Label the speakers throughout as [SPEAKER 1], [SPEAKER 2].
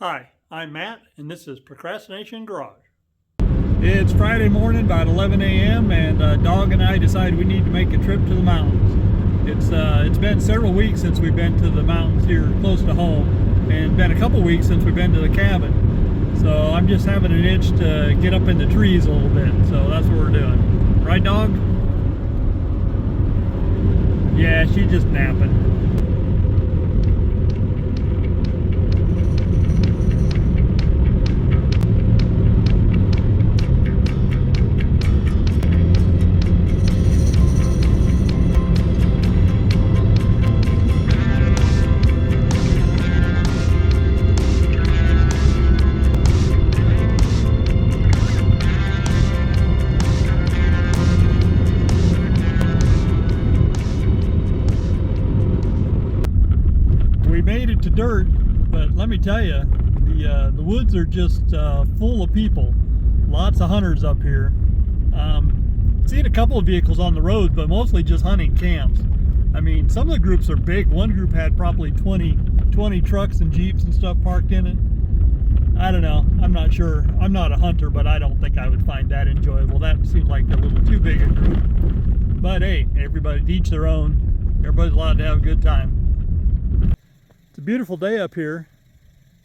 [SPEAKER 1] Hi, I'm Matt, and this is Procrastination Garage.
[SPEAKER 2] It's Friday morning, about 11 a.m., and Dog and I decided we need to make a trip to the mountains. It's been several weeks since we've been to the mountains here close to home, and been a couple weeks since we've been to the cabin. So I'm just having an itch to get up in the trees a little bit, so that's what we're doing. Right, Dog? Yeah, she's just napping. We made it to dirt, but let me tell you, the woods are just full of people. Lots of hunters up here. Seen a couple of vehicles on the road, but mostly just hunting camps. I mean, some of the groups are big. One group had probably 20 trucks and Jeeps and stuff parked in it. I don't know. I'm not sure. I'm not a hunter, but I don't think I would find that enjoyable. That seems like a little too big a group. But hey, everybody to each their own. Everybody's allowed to have a good time. It's a beautiful day up here.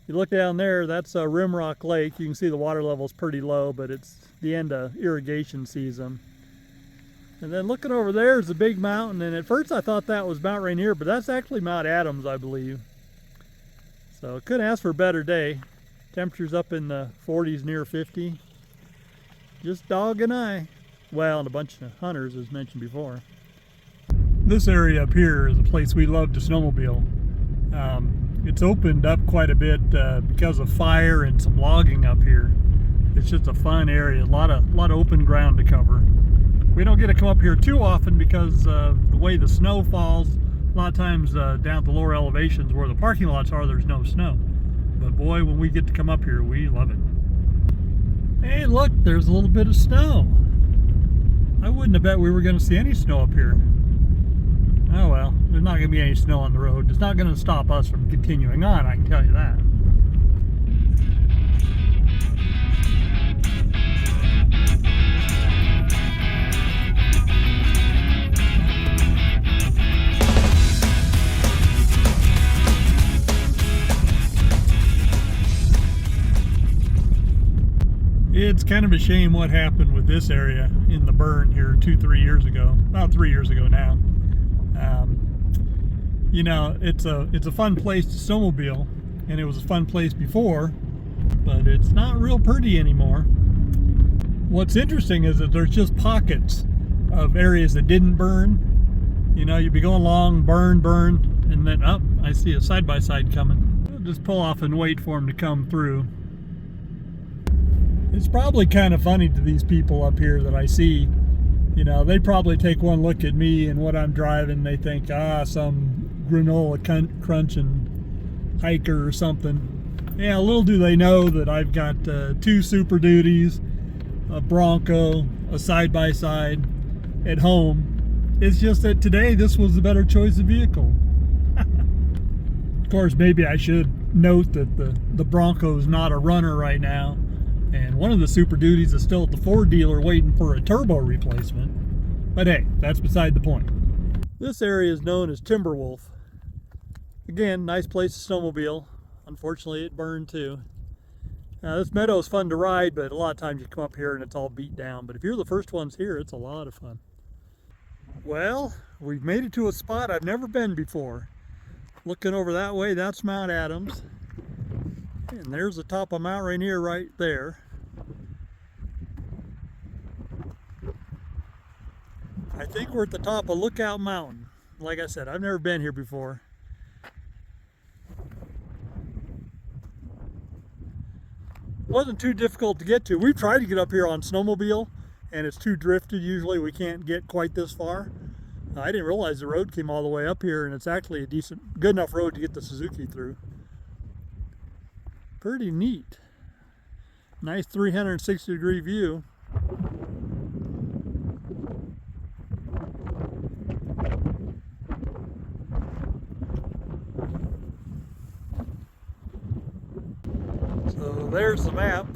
[SPEAKER 2] You look down there, that's Rimrock Lake. You can see the water level is pretty low, but it's the end of irrigation season. And then looking over there is a big mountain, and at first I thought that was Mount Rainier, but that's actually Mount Adams, I believe. So couldn't ask for a better day. Temperatures up in the 40s, near 50. Just Dog and I. Well, and a bunch of hunters, as mentioned before. This area up here is a place we love to snowmobile. It's opened up quite a bit because of fire and some logging up here. It's just a fun area, a lot of open ground to cover. We don't get to come up here too often because the way the snow falls. A lot of times down at the lower elevations where the parking lots are, there's no snow. But boy, when we get to come up here, we love it. Hey, look, there's a little bit of snow. I wouldn't have bet we were going to see any snow up here. Oh well, there's not going to be any snow on the road. It's not going to stop us from continuing on, I can tell you that. It's kind of a shame what happened with this area in the burn here 2-3 years ago. About 3 years ago now. You know, it's a fun place to snowmobile, and it was a fun place before, but it's not real pretty anymore. What's interesting is that there's just pockets of areas that didn't burn. You know, you'd be going along, burn, and then up, I see a side-by-side coming. I'll just pull off and wait for them to come through. It's probably kind of funny to these people up here that I see. You know, they probably take one look at me and what I'm driving, they think, some granola crunching hiker or something. Yeah, little do they know that I've got 2 Super Duties, a Bronco, a side-by-side at home. It's just that today this was the better choice of vehicle. Of course, maybe I should note that the Bronco is not a runner right now. And one of the Super Duties is still at the Ford dealer waiting for a turbo replacement. But hey, that's beside the point. This area is known as Timberwolf. Again, nice place to snowmobile. Unfortunately, it burned too. Now, this meadow is fun to ride, but a lot of times you come up here and it's all beat down. But if you're the first ones here, it's a lot of fun. Well, we've made it to a spot I've never been before. Looking over that way, that's Mount Adams. And there's the top of Mount Rainier right there. I think we're at the top of Lookout Mountain. Like I said, I've never been here before. Wasn't too difficult to get to. We've tried to get up here on snowmobile, and it's too drifted. Usually we can't get quite this far. I didn't realize the road came all the way up here, and it's actually a good enough road to get the Suzuki through. Pretty neat. Nice 360-degree view. There's the map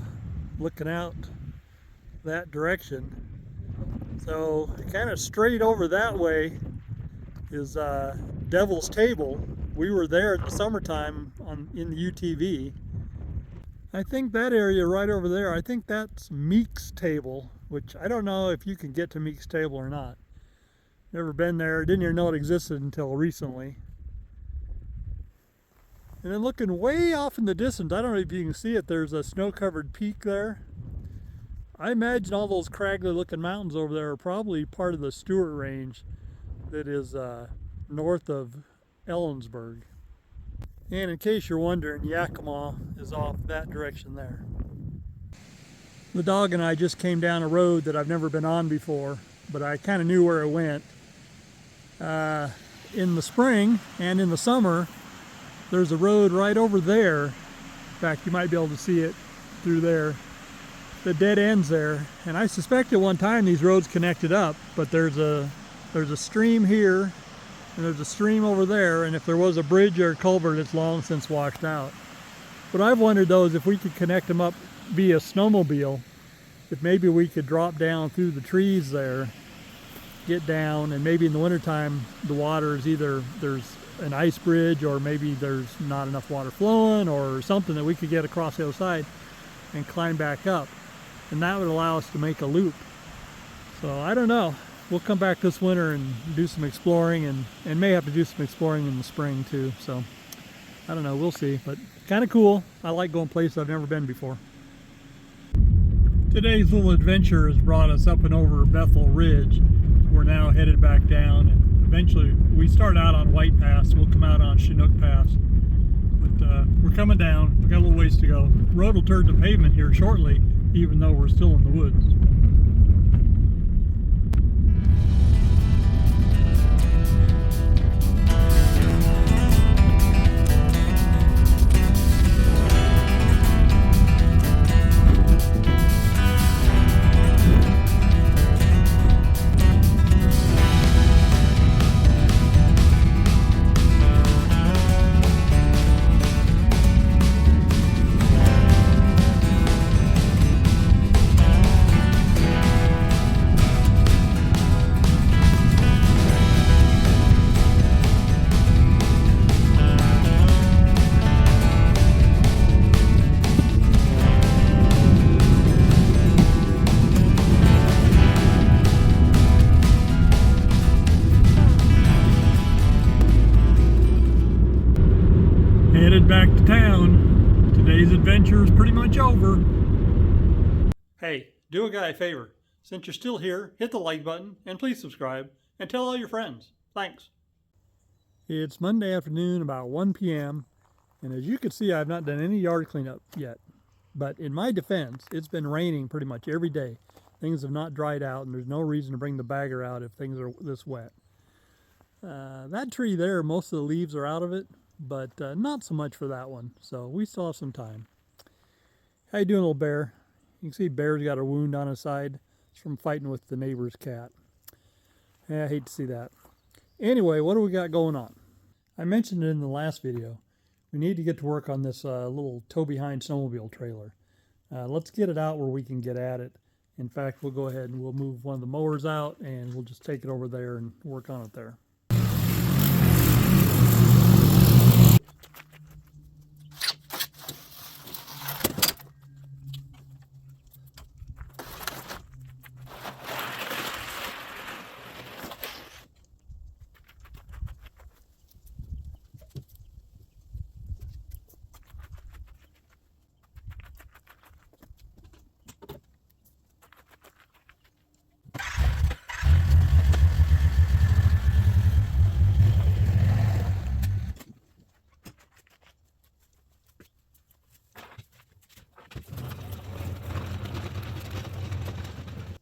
[SPEAKER 2] looking out that direction. So kind of straight over that way is Devil's Table. We were there in the summertime in the UTV. I think that area right over there, I think that's Meek's Table, which I don't know if you can get to Meek's Table or not. Never been there, didn't even know it existed until recently. And then looking way off in the distance, I don't know if you can see it, there's a snow-covered peak there. I imagine all those craggly looking mountains over there are probably part of the Stewart Range that is north of Ellensburg. And in case you're wondering, Yakima is off that direction there. The dog and I just came down a road that I've never been on before, but I kind of knew where it went. In the spring and in the summer, there's a road right over there. In fact, you might be able to see it through there. The dead ends there, and I suspect at one time these roads connected up, but there's a stream here and there's a stream over there, and if there was a bridge or a culvert, it's long since washed out. What I've wondered though is if we could connect them up via snowmobile, if maybe we could drop down through the trees there, get down, and maybe in the wintertime the water is either there's an ice bridge or maybe there's not enough water flowing or something that we could get across the other side and climb back up, and that would allow us to make a loop. So I don't know, we'll come back this winter and do some exploring, and may have to do some exploring in the spring too, so I don't know, we'll see, but kind of cool. I like going places I've never been before. Today's little adventure has brought us up and over Bethel Ridge. We're now headed back down, and eventually we start out on White Pass. We'll come out on Chinook Pass, but we're coming down. We got a little ways to go. Road will turn to pavement here shortly, even though we're still in the woods. Headed back to town. Today's adventure is pretty much over.
[SPEAKER 1] Hey, do a guy a favor. Since you're still here, hit the like button and please subscribe and tell all your friends. Thanks.
[SPEAKER 2] It's Monday afternoon, about 1 p.m. and as you can see, I've not done any yard cleanup yet. But in my defense, it's been raining pretty much every day. Things have not dried out, and there's no reason to bring the bagger out if things are this wet. That tree there, most of the leaves are out of it, but not so much for that one, so we still have some time. How you doing, little bear? You can see Bear's got a wound on his side. It's from fighting with the neighbor's cat. Yeah, I hate to see that. Anyway, what do we got going on? I mentioned it in the last video. We need to get to work on this little tow-behind snowmobile trailer. Let's get it out where we can get at it. In fact, we'll go ahead and we'll move one of the mowers out and we'll just take it over there and work on it there.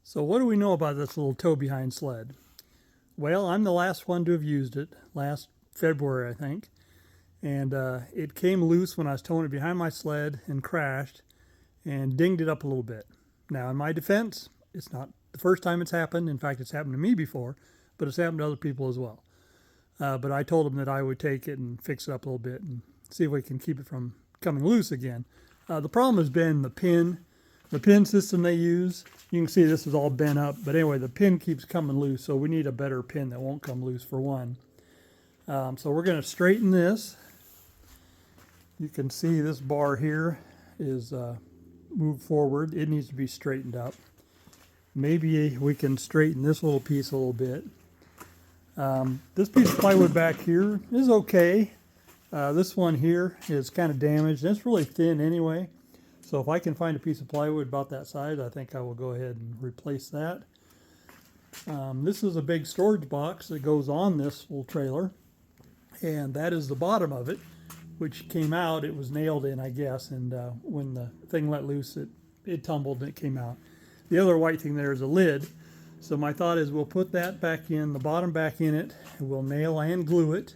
[SPEAKER 2] So what do we know about this little tow-behind sled? Well, I'm the last one to have used it, last February I think, and it came loose when I was towing it behind my sled and crashed and dinged it up a little bit. Now in my defense, it's not the first time it's happened. In fact, it's happened to me before, but it's happened to other people as well. But I told them that I would take it and fix it up a little bit and see if we can keep it from coming loose again. The problem has been the pin system they use. You can see this is all bent up, but anyway, the pin keeps coming loose, so we need a better pin that won't come loose for one. So we're going to straighten this. You can see this bar here is moved forward. It needs to be straightened up. Maybe we can straighten this little piece a little bit. This piece of plywood back here is okay. This one here is kind of damaged. It's really thin anyway. So if I can find a piece of plywood about that size, I think I will go ahead and replace that. This is a big storage box that goes on this little trailer. And that is the bottom of it, which came out. It was nailed in, I guess. And when the thing let loose, it tumbled and it came out. The other white thing there is a lid. So my thought is we'll put that back in, the bottom back in it, and we'll nail and glue it.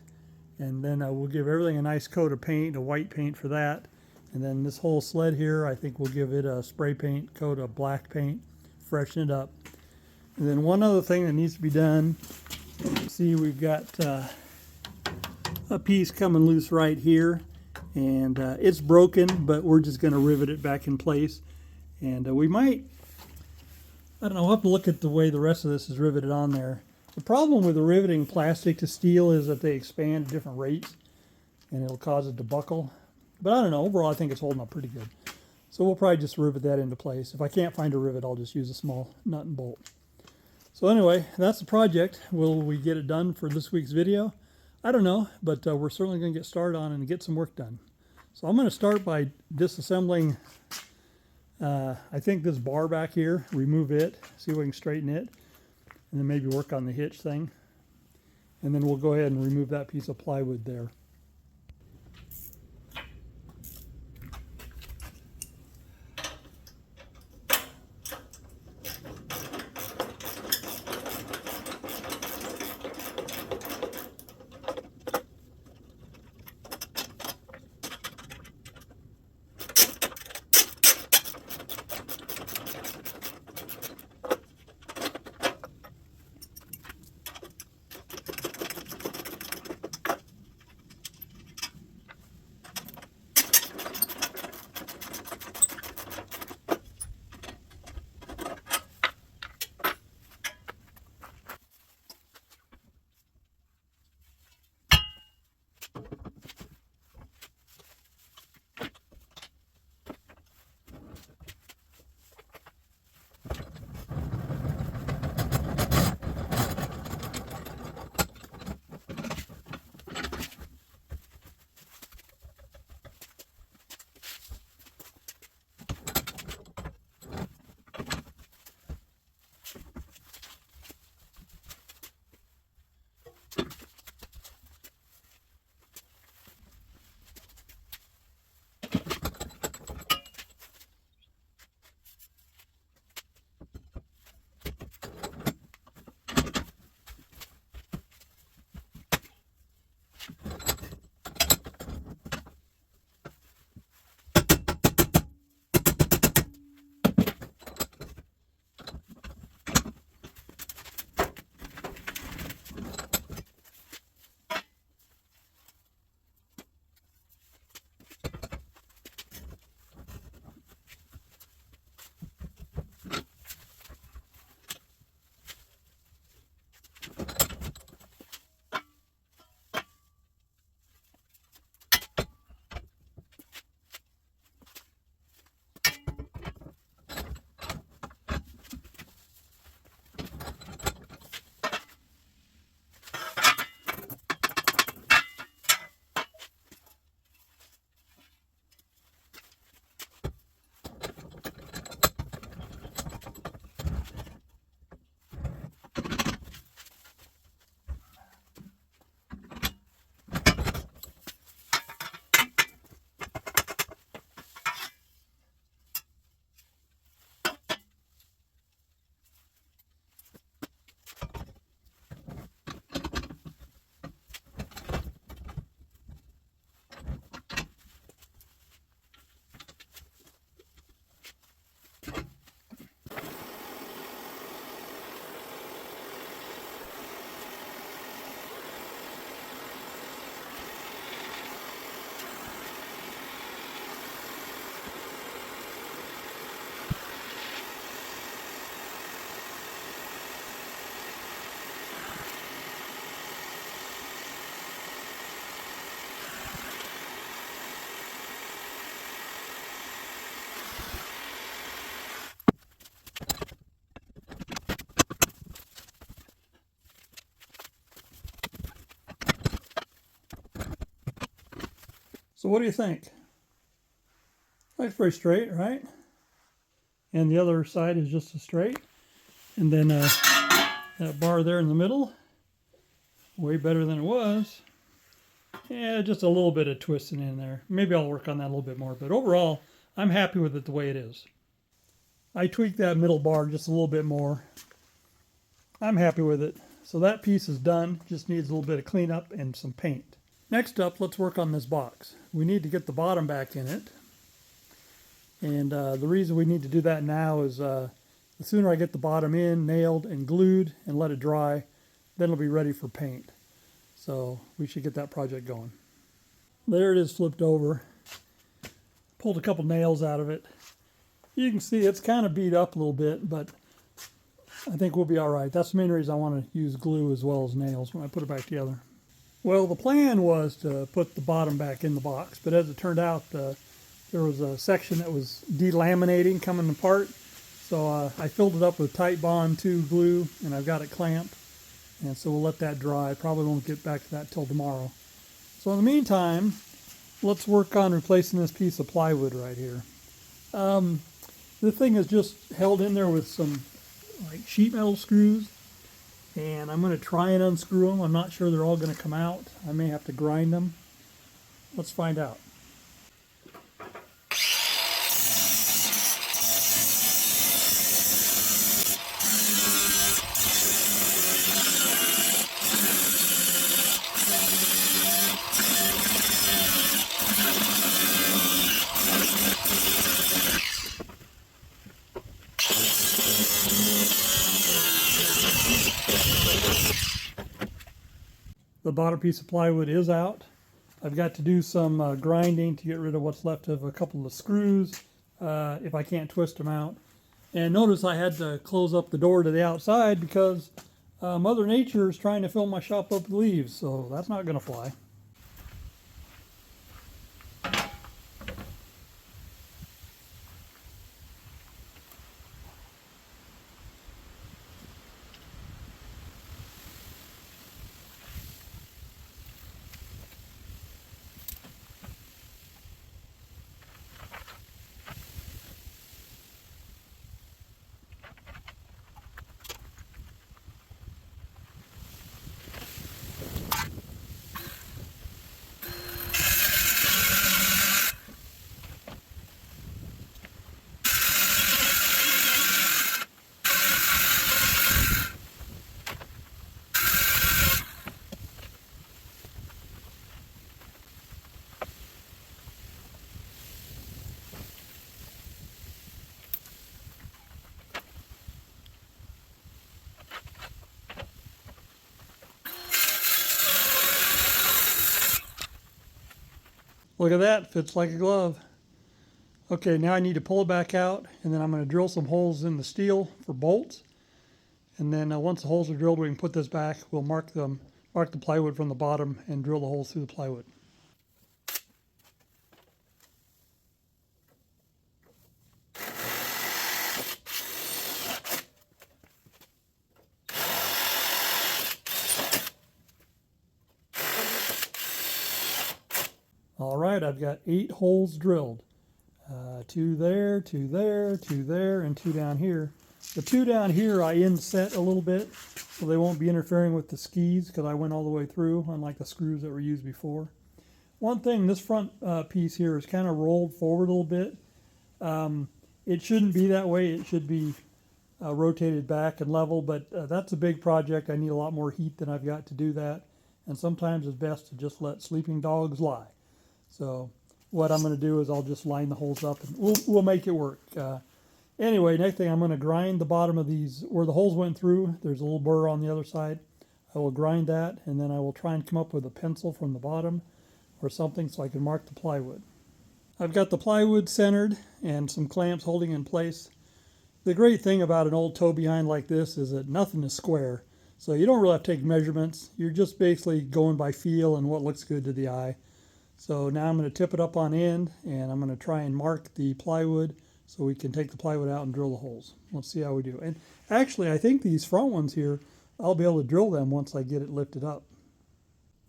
[SPEAKER 2] And then we'll give everything a nice coat of paint, a white paint for that. And then this whole sled here, I think we'll give it a spray paint coat of black paint, freshen it up. And then one other thing that needs to be done, see we've got a piece coming loose right here. And it's broken, but we're just going to rivet it back in place. And we might, I don't know, we'll have to look at the way the rest of this is riveted on there. The problem with the riveting plastic to steel is that they expand at different rates and it'll cause it to buckle. But I don't know, overall I think it's holding up pretty good. So we'll probably just rivet that into place. If I can't find a rivet, I'll just use a small nut and bolt. So anyway, that's the project. Will we get it done for this week's video? I don't know, but we're certainly going to get started on it and get some work done. So I'm going to start by disassembling, I think this bar back here, remove it, see if we can straighten it, and then maybe work on the hitch thing. And then we'll go ahead and remove that piece of plywood there.
[SPEAKER 1] So what do you think? Looks pretty straight, right? And the other side is just a straight. And then that bar there in the middle, way better than it was. Yeah, just a little bit of twisting in there. Maybe I'll work on that a little bit more, but overall, I'm happy with it the way it is. I tweaked that middle bar just a little bit more. I'm happy with it. So that piece is done, just needs a little bit of cleanup and some paint. Next up, let's work on this box. We need to get the bottom back in it. And the reason we need to do that now is the sooner I get the bottom in, nailed and glued and let it dry, then it'll be ready for paint. So we should get that project going. There it is flipped over. Pulled a couple nails out of it. You can see it's kind of beat up a little bit, but I think we'll be all right. That's the main reason I want to use glue as well as nails when I put it back together. Well, the plan was to put the bottom back in the box, but as it turned out, there was a section that was delaminating, coming apart. So I filled it up with Titebond 2 glue, and I've got it clamped. And so we'll let that dry. Probably won't get back to that till tomorrow. So in the meantime, let's work on replacing this piece of plywood right here. The thing is just held in there with some like sheet metal screws, and I'm going to try and unscrew them. I'm not sure they're all going to come out. I may have to grind them. Let's find out. The bottom piece of plywood is out. I've got to do some grinding to get rid of what's left of a couple of screws if I can't twist them out. And notice I had to close up the door to the outside because Mother Nature is trying to fill my shop up with leaves, so that's not going to fly. Look at that, fits like a glove. Okay, now I need to pull it back out, and then I'm going to drill some holes in the steel for bolts. And then once the holes are drilled, we can put this back. We'll mark the plywood from the bottom and drill the holes through the plywood. All right, I've got 8 holes drilled. 2 there, 2 there, 2 there, and 2 down here. The 2 down here I inset a little bit so they won't be interfering with the skis because I went all the way through, unlike the screws that were used before. One thing, this front piece here is kind of rolled forward a little bit. It shouldn't be that way. It should be rotated back and level, but that's a big project. I need a lot more heat than I've got to do that, and sometimes it's best to just let sleeping dogs lie. So what I'm going to do is I'll just line the holes up and we'll make it work. Anyway, next thing I'm going to grind the bottom of these, where the holes went through, there's a little burr on the other side. I will grind that, and then I will try and come up with a pencil from the bottom or something so I can mark the plywood. I've got the plywood centered and some clamps holding in place. The great thing about an old tow behind like this is that nothing is square. So you don't really have to take measurements. You're just basically going by feel and what looks good to the eye. So now I'm going to tip it up on end, and I'm going to try and mark the plywood so we can take the plywood out and drill the holes. Let's see how we do. And actually, I think these front ones here, I'll be able to drill them once I get it lifted up.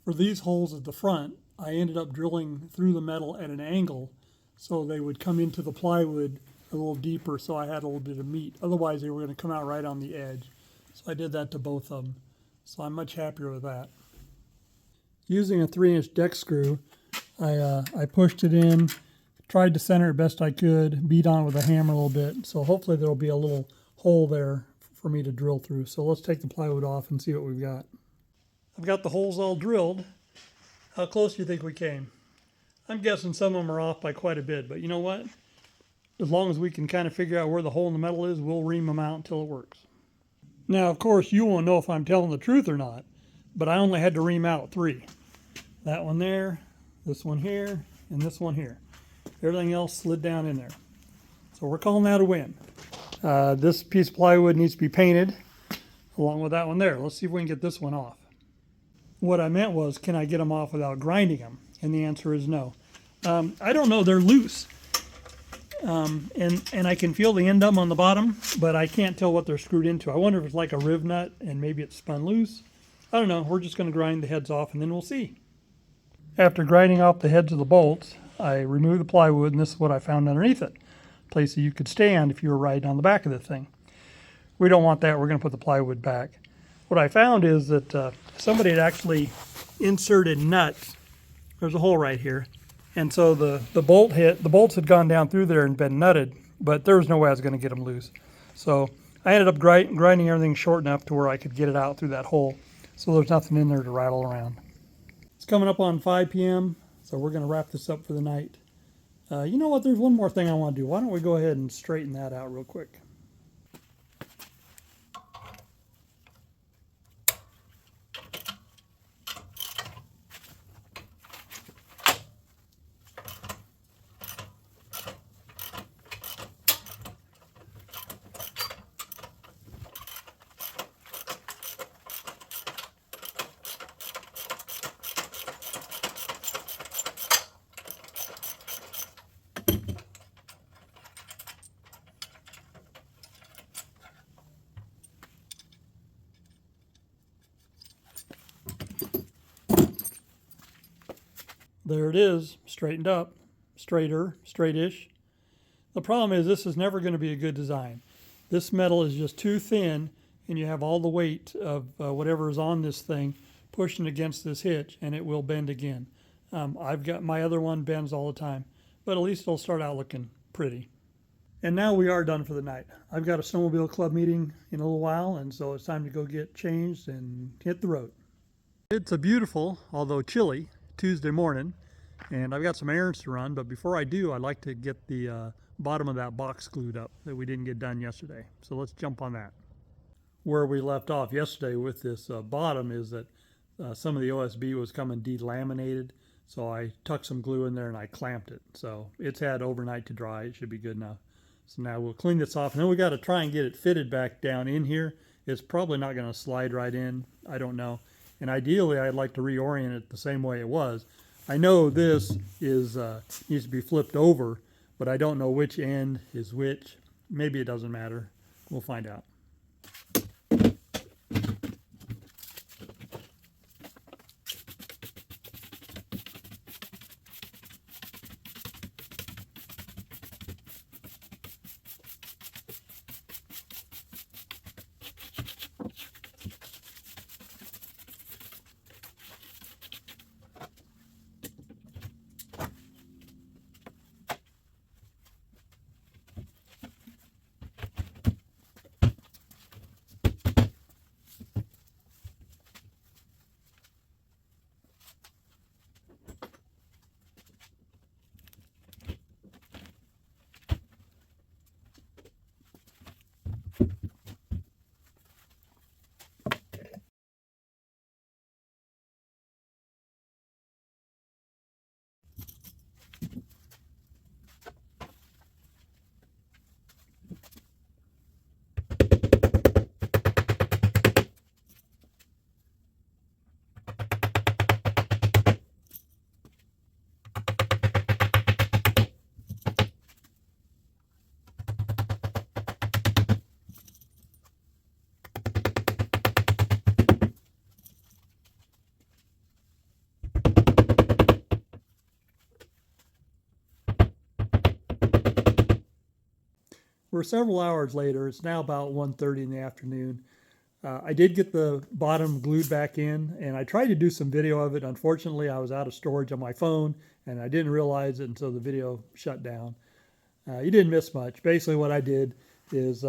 [SPEAKER 1] For these holes at the front, I ended up drilling through the metal at an angle so they would come into the plywood a little deeper, so I had a little bit of meat. Otherwise they were going to come out right on the edge. So I did that to both of them. So I'm much happier with that. Using a 3-inch deck screw, I pushed it in, tried to center it best I could, beat on it with a hammer a little bit. So hopefully there'll be a little hole there for me to drill through. So let's take the plywood off and see what we've got. I've got the holes all drilled. How close do you think we came? I'm guessing some of them are off by quite a bit, but you know what? As long as we can kind of figure out where the hole in the metal is, we'll ream them out until it works. Now, of course, you won't know if I'm telling the truth or not, but I only had to ream out 3. That one there, this one here, and this one here. Everything else slid down in there. So we're calling that a win. This piece of plywood needs to be painted along with that one there. Let's see if we can get this one off. What I meant was, can I get them off without grinding them? And the answer is no. I don't know, they're loose. And I can feel the end of them on the bottom, but I can't tell what they're screwed into. I wonder if it's like a riv nut and maybe it's spun loose. I don't know. We're just going to grind the heads off and then we'll see. After grinding off the heads of the bolts, I removed the plywood, and this is what I found underneath it. A place that you could stand if you were riding on the back of the thing. We don't want that. We're going to put the plywood back. What I found is that somebody had actually inserted nuts. There's a hole right here. And so the bolts had gone down through there and been nutted, but there was no way I was going to get them loose. So I ended up grinding everything short enough to where I could get it out through that hole. So there's nothing in there to rattle around. It's coming up on 5 p.m., so we're going to wrap this up for the night. You know what? There's one more thing I want to do. Why don't we go ahead and straighten that out real quick? There it is, straightened up, straightish. The problem is this is never going to be a good design. This metal is just too thin, and you have all the weight of whatever is on this thing pushing against this hitch, and it will bend again. I've got my other one bends all the time, but at least it'll start out looking pretty. And now we are done for the night. I've got a snowmobile club meeting in a little while, and so it's time to go get changed and hit the road. It's a beautiful, although chilly, Tuesday morning, and I've got some errands to run, but before I do, I'd like to get the bottom of that box glued up that we didn't get done yesterday. So let's jump on that. Where we left off yesterday with this bottom is that some of the OSB was coming delaminated, so I tucked some glue in there and I clamped it. So it's had overnight to dry. It should be good enough. So now we'll clean this off, and then we got to try and get it fitted back down in here. It's probably not going to slide right in. I don't know. And ideally, I'd like to reorient it the same way it was. I know this is needs to be flipped over, but I don't know which end is which. Maybe it doesn't matter. We'll find out. we're several hours later. It's now about 1:30 in the afternoon. I did get the bottom glued back in, and I tried to do some video of it. Unfortunately, I was out of storage on my phone, and I didn't realize it until the video shut down. You didn't miss much. Basically, what I did is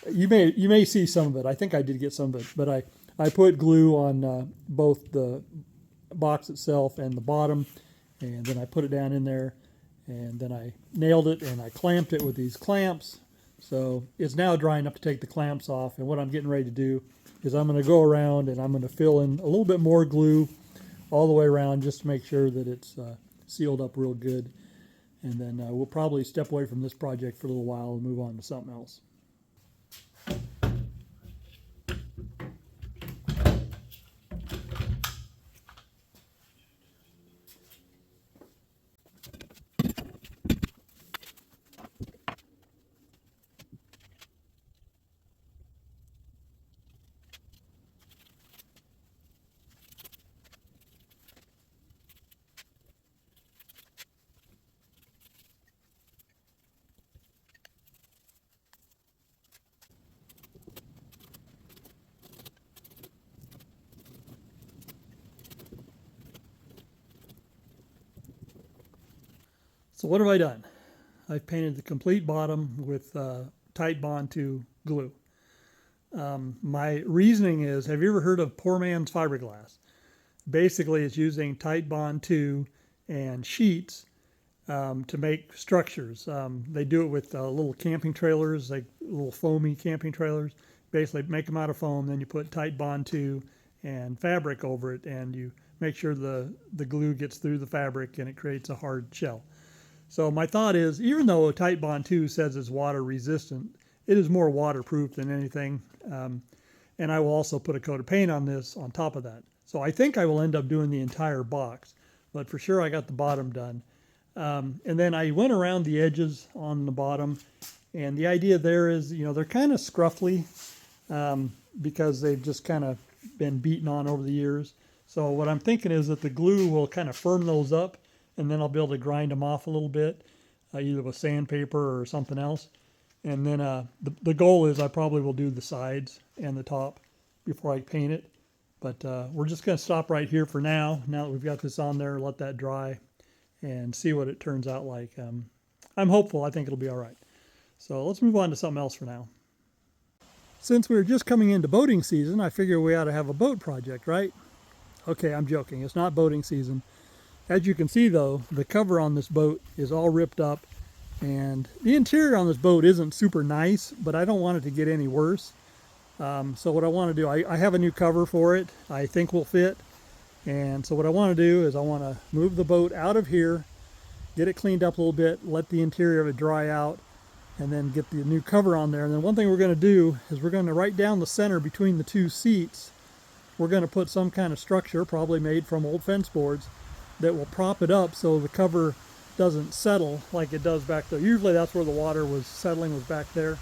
[SPEAKER 1] you may see some of it. I think I did get some of it, but I put glue on both the box itself and the bottom, and then I put it down in there, and then I nailed it and I clamped it with these clamps. So it's now dry enough to take the clamps off, and what I'm getting ready to do is I'm going to go around and I'm going to fill in a little bit more glue all the way around just to make sure that it's sealed up real good. And then we'll probably step away from this project for a little while and move on to something else. So what have I done? I've painted the complete bottom with Titebond 2 glue. My reasoning is, have you ever heard of poor man's fiberglass? Basically, it's using Titebond 2 and sheets to make structures. They do it with little camping trailers, like little foamy camping trailers. Basically, make them out of foam, then you put Titebond 2 and fabric over it, and you make sure the glue gets through the fabric and it creates a hard shell. So my thought is, even though Titebond 2 says it's water resistant, it is more waterproof than anything. And I will also put a coat of paint on this on top of that. So I think I will end up doing the entire box, but for sure I got the bottom done. And then I went around the edges on the bottom, and the idea there is, they're kind of scruffy because they've just kind of been beaten on over the years. So what I'm thinking is that the glue will kind of firm those up, and then I'll be able to grind them off a little bit, either with sandpaper or something else. And then the goal is I probably will do the sides and the top before I paint it. But we're just going to stop right here for now. Now that we've got this on there, let that dry and see what it turns out like. I'm hopeful. I think it'll be all right. So let's move on to something else for now. Since we're just coming into boating season, I figure we ought to have a boat project, right? Okay, I'm joking. It's not boating season. As you can see, though, the cover on this boat is all ripped up, and the interior on this boat isn't super nice, but I don't want it to get any worse. So what I want to do, I have a new cover for it. I think will fit. And so what I want to do is I want to move the boat out of here, get it cleaned up a little bit, let the interior of it dry out, and then get the new cover on there. And then one thing we're going to do is we're going to, right down the center between the two seats, we're going to put some kind of structure, probably made from old fence boards, that will prop it up so the cover doesn't settle like it does back there. Usually that's where the water was settling, was back there.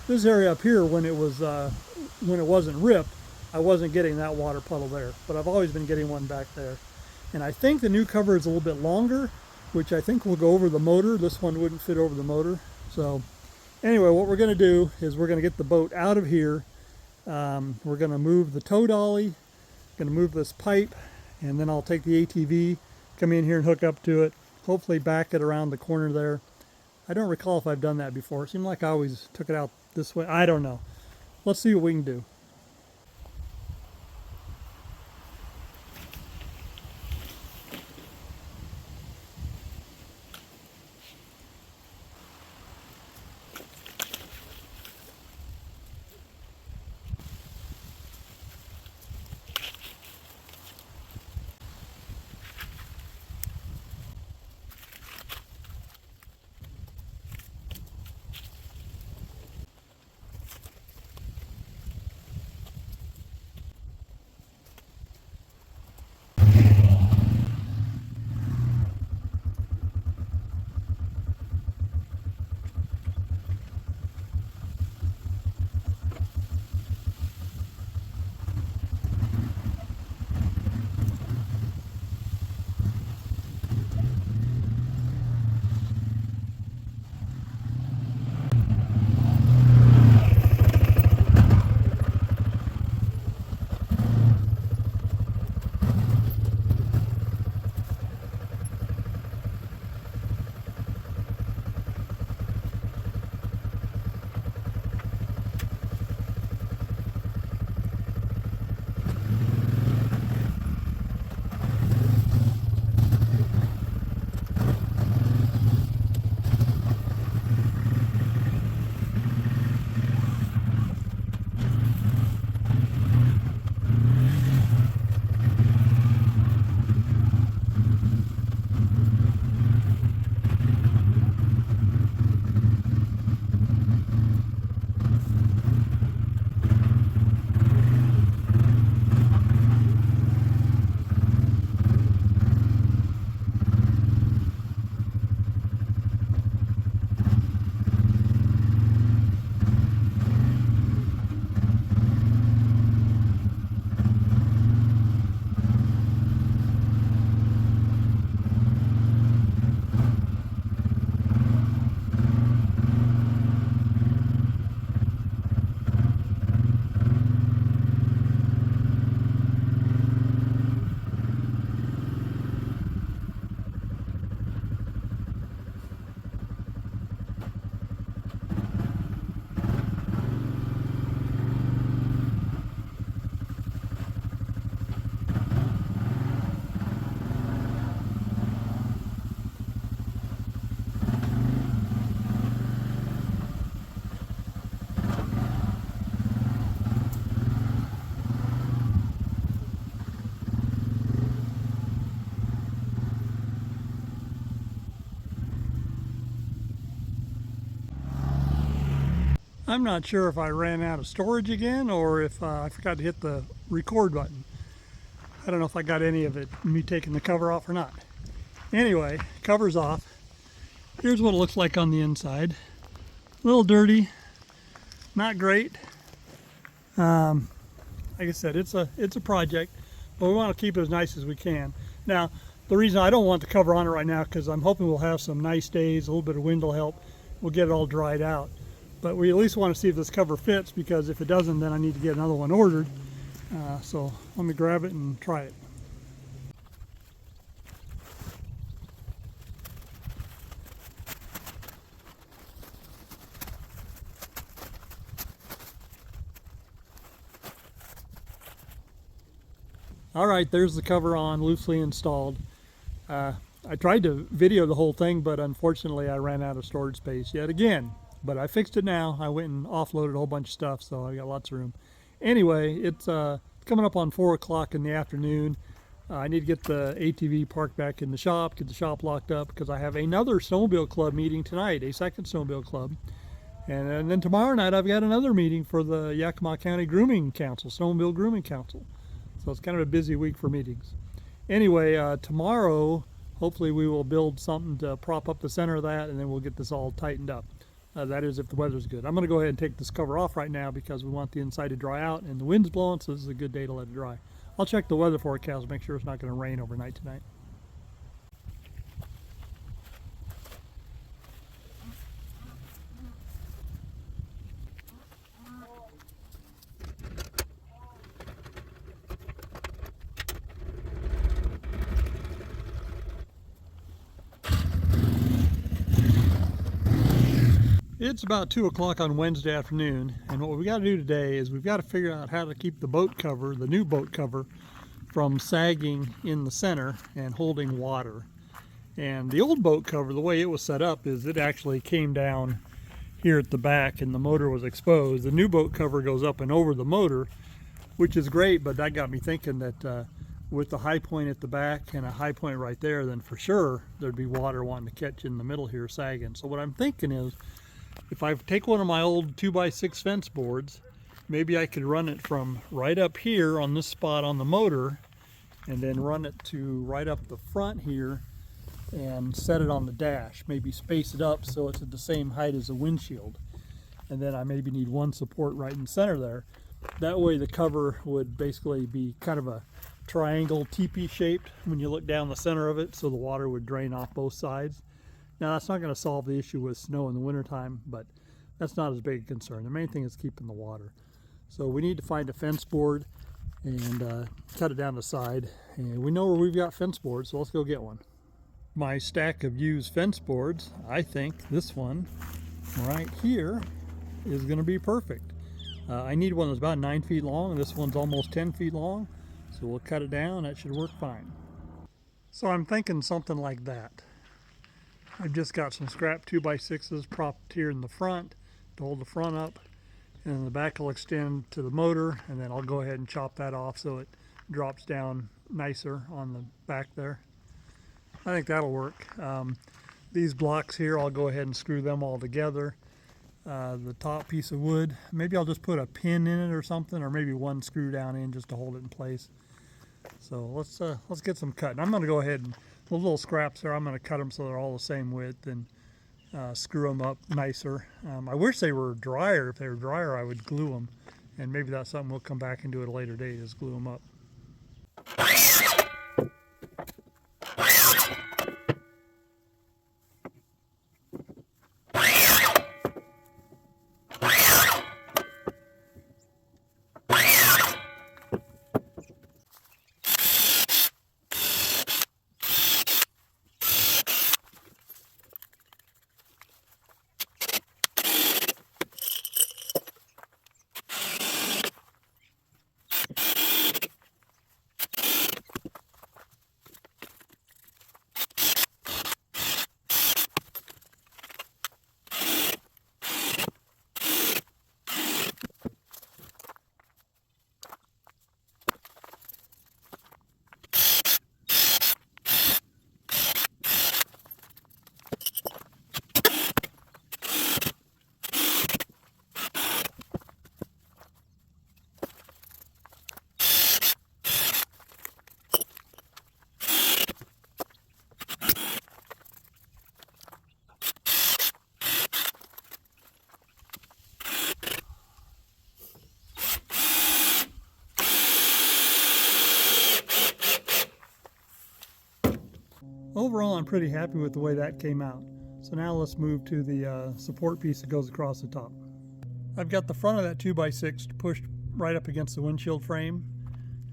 [SPEAKER 1] This area up here, when it wasn't ripped, I wasn't getting that water puddle there, but I've always been getting one back there. And I think the new cover is a little bit longer, which I think will go over the motor. This one wouldn't fit over the motor. So anyway, what we're going to do is we're going to get the boat out of here. We're going to move the tow dolly, going to move this pipe, and then I'll take the ATV, come in here and hook up to it, hopefully back it around the corner there. I don't recall if I've done that before. It seemed like I always took it out this way. I don't know. Let's see what we can do. I'm not sure if I ran out of storage again or if I forgot to hit the record button. I don't know if I got any of it, me taking the cover off or not. Anyway, cover's off. Here's what it looks like on the inside. A little dirty, not great. Like I said, it's a project, but we want to keep it as nice as we can. Now, the reason I don't want the cover on it right now because I'm hoping we'll have some nice days, a little bit of wind will help. We'll get it all dried out. But we at least want to see if this cover fits, because if it doesn't, then I need to get another one ordered. So let me grab it and try it. All right, there's the cover on, loosely installed. I tried to video the whole thing, but unfortunately I ran out of storage space yet again. But I fixed it now. I went and offloaded a whole bunch of stuff, so I got lots of room. Anyway, it's coming up on 4 o'clock in the afternoon. I need to get the ATV parked back in the shop, get the shop locked up, because I have another snowmobile club meeting tonight, a second snowmobile club. And then tomorrow night I've got another meeting for the Yakima County Grooming Council, Snowmobile Grooming Council. So it's kind of a busy week for meetings. Anyway, tomorrow, hopefully we will build something to prop up the center of that, and then we'll get this all tightened up. That is if the weather's good. I'm going to go ahead and take this cover off right now because we want the inside to dry out, and the wind's blowing, so this is a good day to let it dry. I'll check the weather forecast, make sure it's not going to rain overnight tonight. It's about 2 o'clock on Wednesday afternoon, and what we got to do today is we've got to figure out how to keep the boat cover, the new boat cover, from sagging in the center and holding water. And the old boat cover, the way it was set up, is it actually came down here at the back and the motor was exposed. The new boat cover goes up and over the motor, which is great, but that got me thinking that with the high point at the back and a high point right there, then for sure there'd be water wanting to catch in the middle here sagging. So what I'm thinking is, if I take one of my old 2x6 fence boards, maybe I could run it from right up here on this spot on the motor and then run it to right up the front here and set it on the dash. Maybe space it up so it's at the same height as the windshield. And then I maybe need one support right in the center there. That way the cover would basically be kind of a triangle teepee shaped when you look down the center of it, so the water would drain off both sides. Now that's not going to solve the issue with snow in the wintertime, but that's not as big a concern. The main thing is keeping the water. So we need to find a fence board and cut it down the side. And we know where we've got fence boards, so let's go get one. My stack of used fence boards, I think this one right here is going to be perfect. I need one that's about 9 feet long. This one's almost 10 feet long, so we'll cut it down. That should work fine. So I'm thinking something like that. I've just got some scrap 2x6s propped here in the front to hold the front up, and then the back will extend to the motor, and then I'll go ahead and chop that off so it drops down nicer on the back there. I think that'll work. These blocks here, I'll go ahead and screw them all together. The top piece of wood, maybe I'll just put a pin in it or something, or maybe one screw down in just to hold it in place. So let's get some cutting. I'm going to go ahead and the little scraps there, I'm going to cut them so they're all the same width and screw them up nicer. I wish they were drier. If they were drier, I would glue them, and maybe that's something we'll come back and do at a later date, is glue them up. Overall, I'm pretty happy with the way that came out. So now let's move to the support piece that goes across the top. I've got the front of that 2x6 pushed right up against the windshield frame,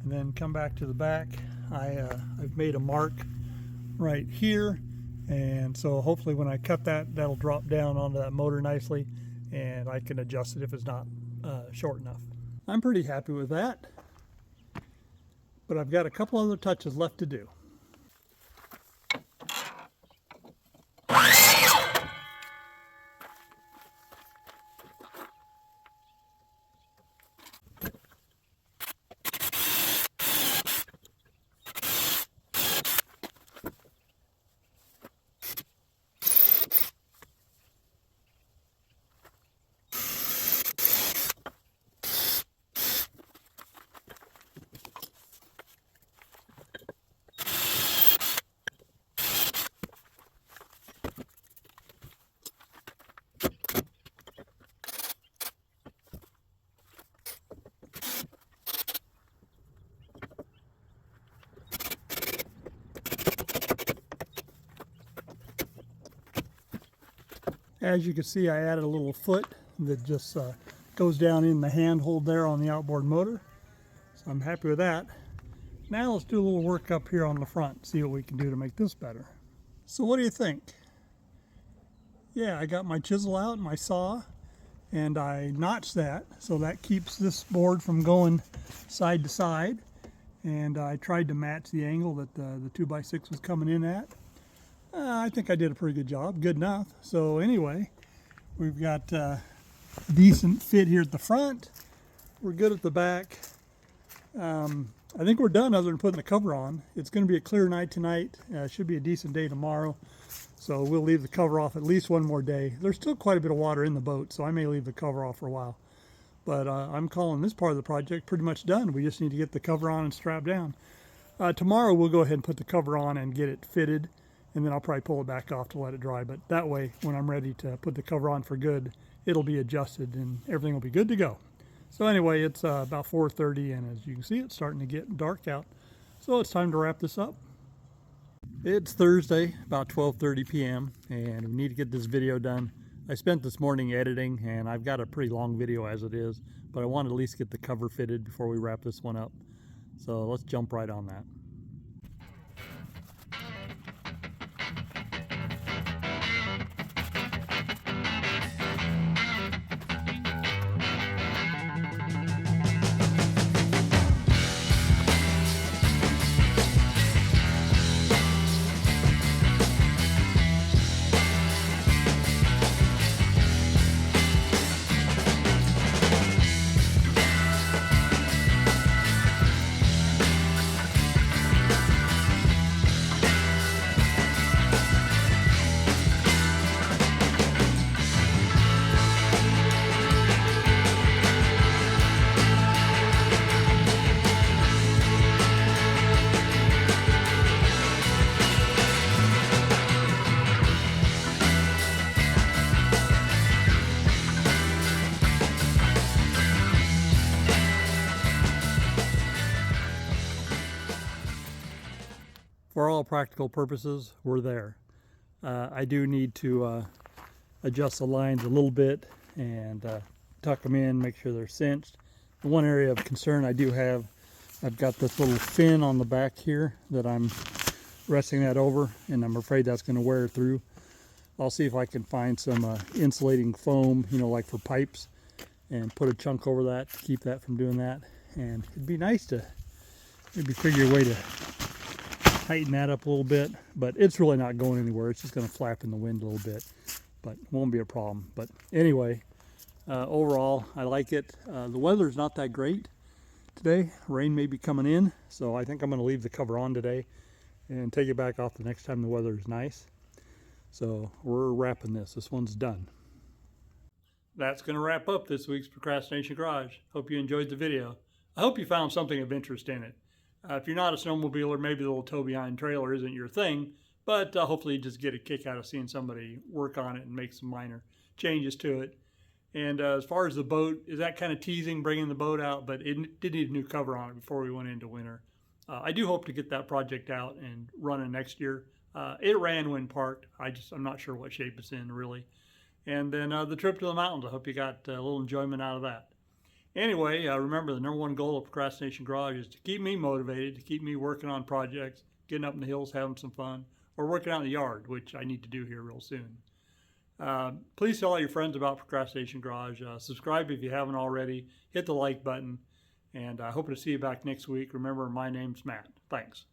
[SPEAKER 1] and then come back to the back. I've made a mark right here, and so hopefully when I cut that, that'll drop down onto that motor nicely, and I can adjust it if it's not short enough. I'm pretty happy with that, but I've got a couple other touches left to do. As you can see, I added a little foot that just goes down in the handhold there on the outboard motor. So I'm happy with that. Now let's do a little work up here on the front, see what we can do to make this better. So what do you think? Yeah, I got my chisel out and my saw, and I notched that so that keeps this board from going side to side. And I tried to match the angle that the 2x6 was coming in at. I think I did a pretty good job, good enough. So anyway, we've got a decent fit here at the front. We're good at the back. I think we're done other than putting the cover on. It's going to be a clear night tonight. Should be a decent day tomorrow. So we'll leave the cover off at least one more day. There's still quite a bit of water in the boat, so I may leave the cover off for a while. But I'm calling this part of the project pretty much done. We just need to get the cover on and strap down. Tomorrow we'll go ahead and put the cover on and get it fitted, and then I'll probably pull it back off to let it dry. But that way, when I'm ready to put the cover on for good, it'll be adjusted and everything will be good to go. So anyway, it's about 4:30, and as you can see, it's starting to get dark out. So it's time to wrap this up. It's Thursday, about 12:30 p.m., and we need to get this video done. I spent this morning editing, and I've got a pretty long video as it is, but I want to at least get the cover fitted before we wrap this one up. So let's jump right on that. For all practical purposes, we're there. I do need to adjust the lines a little bit and tuck them in, make sure they're cinched. The one area of concern I do have, I've got this little fin on the back here that I'm resting that over, and I'm afraid that's going to wear through. I'll see if I can find some insulating foam, you know, like for pipes, and put a chunk over that to keep that from doing that. And it'd be nice to maybe figure a way to tighten that up a little bit, but it's really not going anywhere. It's just going to flap in the wind a little bit, but it won't be a problem. But anyway, overall, I like it. The weather's not that great today. Rain may be coming in, so I think I'm going to leave the cover on today and take it back off the next time the weather is nice. So we're wrapping this. This one's done. That's going to wrap up this week's Procrastination Garage. Hope you enjoyed the video. I hope you found something of interest in it. If you're not a snowmobiler, maybe the little tow-behind trailer isn't your thing, but hopefully you just get a kick out of seeing somebody work on it and make some minor changes to it. And as far as the boat, is that kind of teasing bringing the boat out, but it did need a new cover on it before we went into winter. I do hope to get that project out and running next year.
[SPEAKER 2] It ran when parked. I'm not sure what shape it's in really. And then the trip to the mountains. I hope you got a little enjoyment out of that. Anyway, remember the number one goal of Procrastination Garage is to keep me motivated, to keep me working on projects, getting up in the hills, having some fun, or working out in the yard, which I need to do here real soon. Please tell all your friends about Procrastination Garage. Subscribe if you haven't already. Hit the like button. And I hope to see you back next week. Remember, my name's Matt. Thanks.